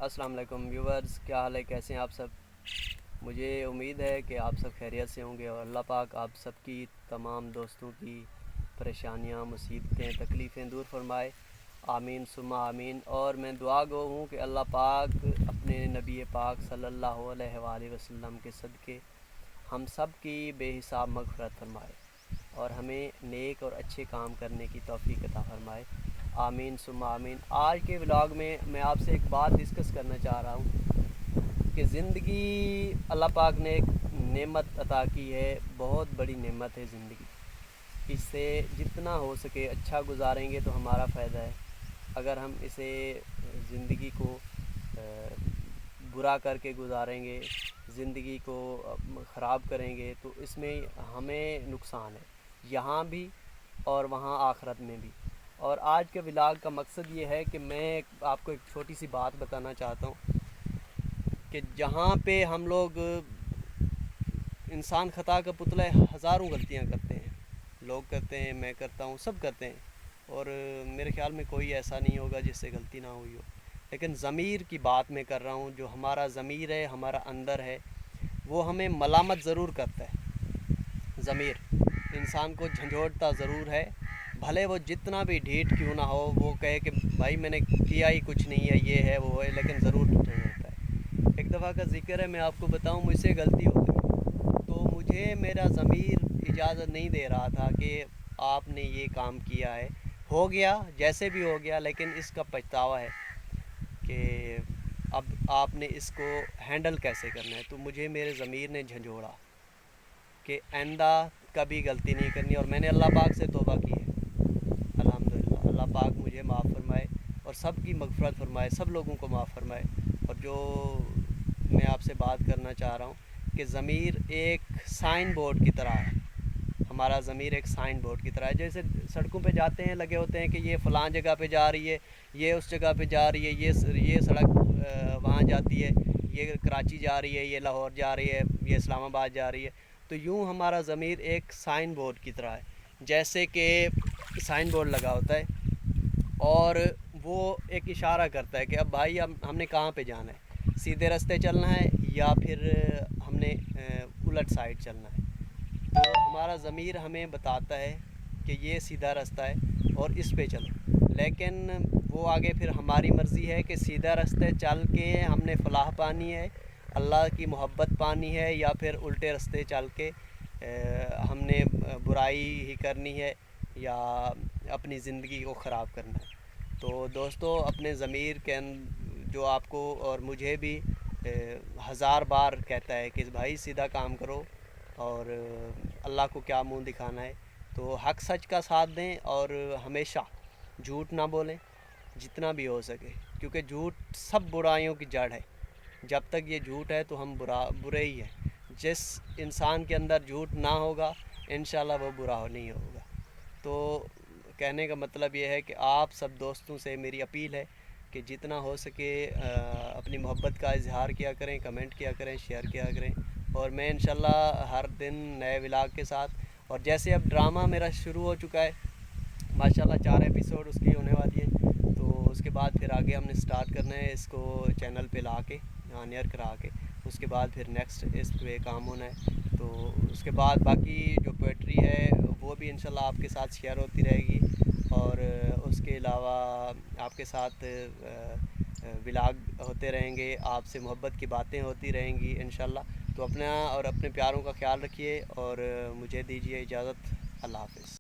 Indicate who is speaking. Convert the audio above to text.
Speaker 1: अस्सलाम वालेकुम व्यूवर्स, क्या हाल है, कैसे हैं आप सब। मुझे उम्मीद है कि आप सब खैरियत से होंगे और अल्लाह पाक आप सबकी तमाम दोस्तों की परेशानियां, मुसीबतें, तकलीफ़ें दूर फरमाए। आमीन सुम्मा आमीन। और मैं दुआ गो हूँ कि अल्लाह पाक अपने नबी पाक सल्लल्लाहु अलैहि वसल्लम के सदक़े हम सब की बेहिसाब मग़फ़िरत फरमाए और हमें नेक और अच्छे काम करने की तौफ़ीक़ अता फ़रमाए। आमीन सुम्मा आमीन। आज के व्लॉग में मैं आपसे एक बात डिस्कस करना चाह रहा हूँ कि ज़िंदगी अल्लाह पाक ने एक नेमत अता की है, बहुत बड़ी नेमत है ज़िंदगी। इससे जितना हो सके अच्छा गुजारेंगे तो हमारा फ़ायदा है। अगर हम इसे ज़िंदगी को बुरा करके गुजारेंगे, ज़िंदगी को ख़राब करेंगे तो इसमें हमें नुकसान है, यहाँ भी और वहाँ आखिरत में भी। और आज के व्लॉग का मकसद ये है कि मैं आपको एक छोटी सी बात बताना चाहता हूँ कि जहाँ पे हम लोग इंसान ख़ता का पुतला है, हज़ारों गलतियाँ करते हैं, लोग करते हैं, मैं करता हूँ, सब करते हैं। और मेरे ख़्याल में कोई ऐसा नहीं होगा जिससे गलती ना हुई हो। लेकिन ज़मीर की बात मैं कर रहा हूँ, जो हमारा ज़मीर है, हमारा अंदर है, वो हमें मलामत ज़रूर करता है। ज़मीर इंसान को झंझोड़ता ज़रूर है, भले वो जितना भी ढीठ क्यों ना हो, वो कहे कि भाई मैंने किया ही कुछ नहीं है, ये है वो है, लेकिन ज़रूर झंझोड़ता है। एक दफ़ा का ज़िक्र है, मैं आपको बताऊं, मुझसे गलती हो गई तो मुझे मेरा ज़मीर इजाज़त नहीं दे रहा था कि आपने ये काम किया है। हो गया जैसे भी हो गया, लेकिन इसका पछतावा है कि अब आपने इसको हैंडल कैसे करना है। तो मुझे मेरे ज़मीर ने झंझोड़ा कि आइंदा कभी गलती नहीं करनी, और मैंने अल्लाह पाक से तौबा की है। अल्हम्दुलिल्लाह, अल्लाह पाक मुझे माफ़ फरमाए और सब की मग़फ़िरत फरमाए, सब लोगों को माफ़ फरमाए। और जो मैं आपसे बात करना चाह रहा हूँ कि ज़मीर एक साइन बोर्ड की तरह है। हमारा ज़मीर एक साइन बोर्ड की तरह है। जैसे सड़कों पे जाते हैं, लगे होते हैं कि ये फ़लाँ जगह पे जा रही है, ये उस जगह पे जा रही है, ये सड़क वहाँ जाती है, ये कराची जा रही है, ये लाहौर जा रही है, ये इस्लामाबाद जा रही है। तो यूँ हमारा ज़मीर एक साइन बोर्ड की तरह है। जैसे कि साइन बोर्ड लगा होता है और वो एक इशारा करता है कि अब भाई हमने कहाँ पे जाना है, सीधे रास्ते चलना है या फिर हमने उलट साइड चलना है। तो हमारा ज़मीर हमें बताता है कि ये सीधा रास्ता है और इस पे चलो, लेकिन वो आगे फिर हमारी मर्ज़ी है कि सीधा रास्ते चल के हमने फ़लाह पानी है, अल्लाह की मोहब्बत पानी है, या फिर उल्टे रास्ते चल के हमने बुराई ही करनी है या अपनी ज़िंदगी को ख़राब करना है। तो दोस्तों, अपने ज़मीर के जो आपको और मुझे भी हज़ार बार कहता है कि भाई सीधा काम करो और अल्लाह को क्या मुंह दिखाना है। तो हक़ सच का साथ दें और हमेशा झूठ ना बोलें जितना भी हो सके, क्योंकि झूठ सब बुराइयों की जड़ है। जब तक ये झूठ है तो हम बुरे ही हैं। जिस इंसान के अंदर झूठ ना होगा, इंशाल्लाह वो बुरा नहीं होगा। तो कहने का मतलब ये है कि आप सब दोस्तों से मेरी अपील है कि जितना हो सके अपनी मोहब्बत का इजहार किया करें, कमेंट किया करें, शेयर किया करें। और मैं इंशाल्लाह हर दिन नए व्लॉग के साथ, और जैसे अब ड्रामा मेरा शुरू हो चुका है माशाल्लाह, 4 एपिसोड उसकी होने वाली है, तो उसके बाद फिर आगे हमने स्टार्ट करना है इसको चैनल पे ला के ऑन एयर करा के, उसके बाद फिर नेक्स्ट इस पे काम होना है। तो उसके बाद बाकी जो पोइट्री है वो भी इंशाल्लाह आपके साथ शेयर होती रहेगी, और उसके अलावा आपके साथ व्लॉग होते रहेंगे, आपसे मोहब्बत की बातें होती रहेंगी इंशाल्लाह। तो अपना और अपने प्यारों का ख्याल रखिए और मुझे दीजिए इजाज़त। अल्लाह हाफ़िज़।